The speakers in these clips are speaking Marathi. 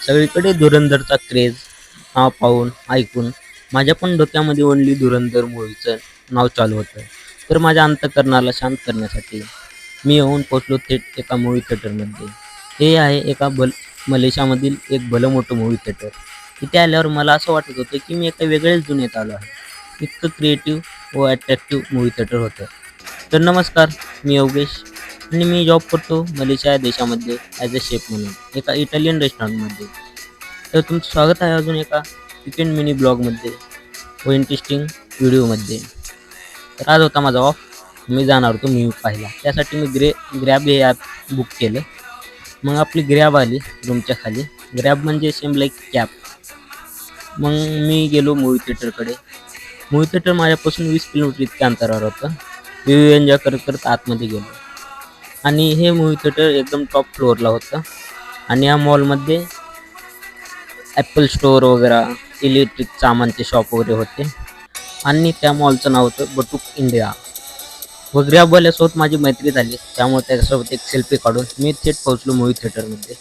सगळीकडे धुरंधरचा क्रेज नाव पाहून ऐकून माझ्या पण डोक्यामध्ये ओनली धुरंधर मूव्हीचं नाव चालू होतं. तर माझ्या अंतःकरणाला शांत करण्यासाठी मी येऊन पोचलो थेट एका मूव्ही थिएटरमध्ये. हे आहे एका मलेशियामधील एक भलं मोठं मूव्ही थिएटर. तिथे आल्यावर मला असं वाटत होतं की मी एका वेगळ्याच दुनियेत आलो आहे. इतकं क्रिएटिव्ह व अट्रॅक्टिव्ह मूव्ही थिएटर होतं. तर नमस्कार, मी योगेश आणि मी जॉब करतो मलेशिया या देशामध्ये ॲज अ शेफ म्हणून एका इटालियन रेस्टॉरंटमध्ये. तर तुमचं स्वागत आहे अजून एका वीकेंड मिनी ब्लॉगमध्ये व इंटरेस्टिंग व्हिडिओमध्ये. तर आज होता माझा ऑफ. मी जाणार होतो मूव्ही पाहायला. त्यासाठी मी ग्रॅब हे ॲप बुक केलं. मग आपली ग्रॅब आली रूमच्या खाली. ग्रॅब म्हणजे सेम लाईक कॅब. मग मी गेलो मूव्ही थिएटरकडे. मूव्ही थिएटर माझ्यापासून 20 किलोमीटर इतक्या अंतरावर होतं. व्ह्यू एन्जॉय करत करत आतमध्ये गेलो आणि हे मूव्ही थिएटर एकदम टॉप फ्लोअरला होतं. आणि या मॉलमध्ये ॲपल स्टोअर वगैरे, इलेक्ट्रिक सामानचे शॉप वगैरे होते. आणि त्या मॉलचं नाव होतं बटूक इंडिया. व ग्रॅबवाल्यासोबत माझी मैत्री झाली, त्यामुळे त्याच्यासोबत एक सेल्फी काढून मी थेट पोहोचलो मूव्ही थिएटरमध्ये.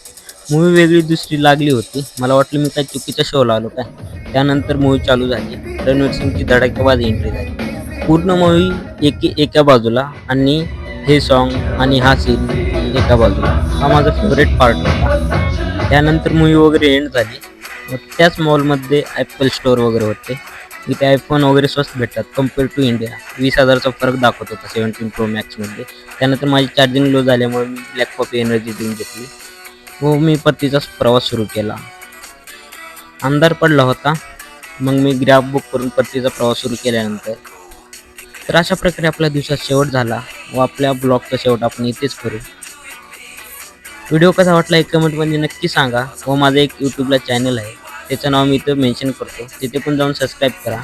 मूव्ही वेगळी दुसरी लागली होती. मला वाटलं मी काही चुकीच्या शोला आलो काय. त्यानंतर मूव्ही चालू झाली. रणवीर सिंगची धडाकेबाज एंट्री झाली. पूर्ण मूव्ही एका बाजूला आणि हे सॉन्ग आणि हा सीन एका बाजूला. हा माझा फेवरेट पार्ट होता. त्यानंतर मूव्ही वगैरे एंड झाली. मग त्याच मॉलमध्ये ॲपल स्टोअर वगैरे होते. इथे आयफोन वगैरे स्वस्त भेटतात कम्पेअर टू इंडिया. 20,000चा फरक दाखवत होता 17 प्रो मॅक्समध्ये. त्यानंतर माझी चार्जिंग लो झाल्यामुळे मी ब्लॅक कॉफी एनर्जी ड्रिंक घेतली व मी परतीचा प्रवास सुरू केला. अंधार पडला होता. मग मी ग्रॅब बुक करून परतीचा प्रवास सुरू केल्यानंतर तर अशा प्रकारे आपल्या दिवसात शेवट झाला व आपल्या ब्लॉगचा शेवट आपण इथेच करू. व्हिडिओ कसा वाटला एक कमेंटमध्ये नक्की सांगा. व माझं एक यूट्यूबला चॅनल आहे, त्याचं नाव मी इथं मेन्शन करतो. तिथे पण जाऊन सबस्क्राईब करा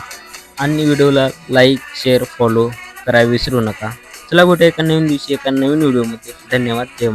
आणि व्हिडिओला लाईक, शेअर, फॉलो करायला विसरू नका. चला भेटूया एका नवीन दिवशी एका नवीन व्हिडिओमध्ये. धन्यवाद. जय महाराज.